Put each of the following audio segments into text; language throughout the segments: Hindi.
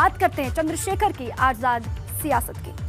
बात करते हैं चंद्रशेखर की आजाद सियासत की।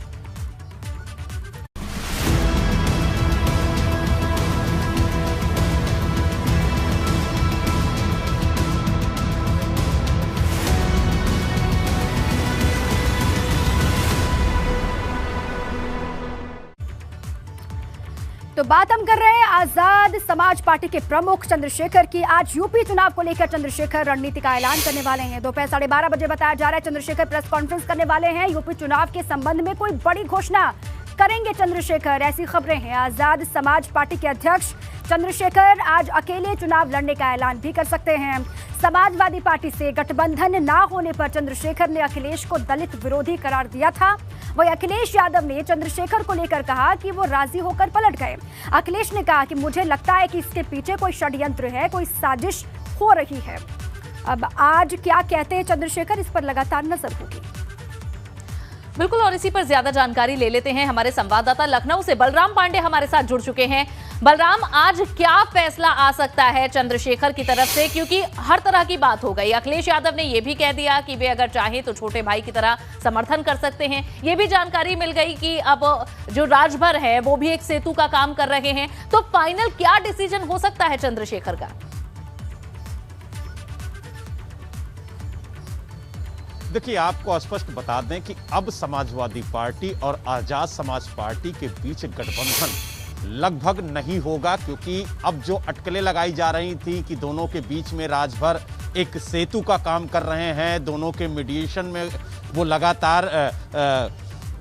तो बात हम कर रहे हैं आजाद समाज पार्टी के प्रमुख चंद्रशेखर की। आज यूपी चुनाव को लेकर चंद्रशेखर रणनीति का ऐलान करने वाले हैं। दोपहर 12:30 बजे बताया जा रहा है चंद्रशेखर प्रेस कॉन्फ्रेंस करने वाले हैं। यूपी चुनाव के संबंध में कोई बड़ी घोषणा करेंगे चंद्रशेखर, ऐसी खबरें हैं। आजाद समाज पार्टी के अध्यक्ष चंद्रशेखर आज अकेले चुनाव लड़ने का ऐलान भी कर सकते हैं। समाजवादी पार्टी से गठबंधन ना होने पर चंद्रशेखर ने अखिलेश को दलित विरोधी करार दिया था। वही अखिलेश यादव ने चंद्रशेखर को लेकर कहा कि वो राजी होकर पलट गए। अखिलेश ने कहा कि मुझे लगता है कि इसके पीछे कोई षड्यंत्र है, कोई साजिश हो रही है। अब आज क्या कहते हैं चंद्रशेखर, इस पर लगातार नजर होगी। बिल्कुल, और इसी पर ज्यादा जानकारी ले लेते हैं हमारे संवाददाता लखनऊ से बलराम पांडे हमारे साथ जुड़ चुके हैं। बलराम, आज क्या फैसला आ सकता है चंद्रशेखर की तरफ से, क्योंकि हर तरह की बात हो गई। अखिलेश यादव ने यह भी कह दिया कि वे अगर चाहे तो छोटे भाई की तरह समर्थन कर सकते हैं। यह भी जानकारी मिल गई कि अब जो राजभर है वो भी एक सेतु का काम कर रहे हैं। तो फाइनल क्या डिसीजन हो सकता है चंद्रशेखर का? देखिए, आपको स्पष्ट बता दें कि अब समाजवादी पार्टी और आजाद समाज पार्टी के बीच गठबंधन लगभग नहीं होगा, क्योंकि अब जो अटकलें लगाई जा रही थी कि दोनों के बीच में राजभर एक सेतु का काम कर रहे हैं, दोनों के मीडिएशन में वो लगातार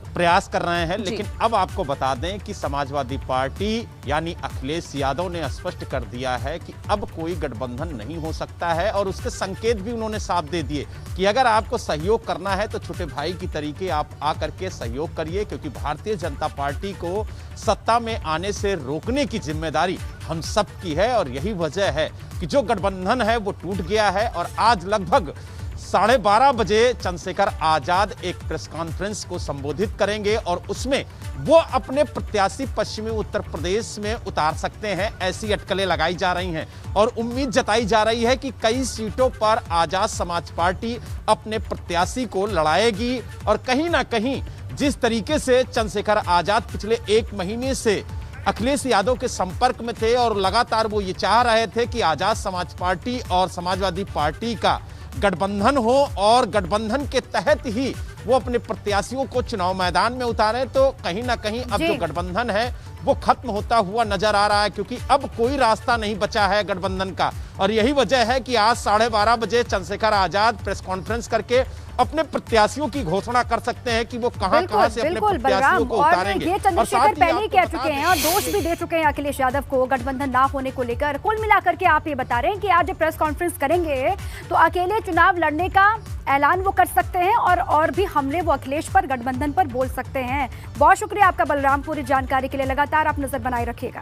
प्रयास कर रहे हैं, लेकिन अब आपको बता दें कि समाजवादी पार्टी यानी अखिलेश यादव ने स्पष्ट कर दिया है कि अब कोई गठबंधन नहीं हो सकता है। और उसके संकेत भी उन्होंने साफ दे दिए कि अगर आपको सहयोग करना है तो छोटे भाई की तरीके आप आकर के सहयोग करिए, क्योंकि भारतीय जनता पार्टी को सत्ता में आने से रोकने की जिम्मेदारी हम सब की है। और यही वजह है कि जो गठबंधन है वो टूट गया है। और आज लगभग 12:30 बजे चंद्रशेखर आजाद एक प्रेस कॉन्फ्रेंस को संबोधित करेंगे और उसमें वो अपने प्रत्याशी पश्चिमी उत्तर प्रदेश में उतार सकते हैं, ऐसी अटकलें लगाई जा रही हैं। और उम्मीद जताई जा रही है कि कई सीटों पर आजाद समाज पार्टी अपने प्रत्याशी को लड़ाएगी। और कहीं ना कहीं जिस तरीके से चंद्रशेखर आजाद पिछले 1 महीने से अखिलेश यादव के संपर्क में थे और लगातार वो ये चाह रहे थे कि आजाद समाज पार्टी और समाजवादी पार्टी का गठबंधन हो और गठबंधन के तहत ही वो अपने प्रत्याशियों को चुनाव मैदान में उतारे, तो कहीं ना कहीं अब जो गठबंधन है वो खत्म होता हुआ नजर आ रहा है, क्योंकि अब कोई रास्ता नहीं बचा है गठबंधन का। और यही वजह है कि आज 12:30 बजे चंद्रशेखर आजाद प्रेस कॉन्फ्रेंस करके अपने प्रत्याशियों की घोषणा कर सकते हैं कि वो कहां से अपने प्रत्याशियों को उतारेंगे। ये चंद्रशेखर पहले ही कह चुके हैं और दोष भी दे चुके हैं अखिलेश यादव को गठबंधन ना होने को लेकर। कुल मिलाकर के आप ये बता रहे हैं कि आज प्रेस कॉन्फ्रेंस करेंगे तो अकेले चुनाव लड़ने का ऐलान वो कर सकते हैं और भी हमले वो अखिलेश पर, गठबंधन पर बोल सकते हैं। बहुत शुक्रिया आपका बलराम, पूरी जानकारी के लिए। लगातार आप नजर बनाए रखिएगा।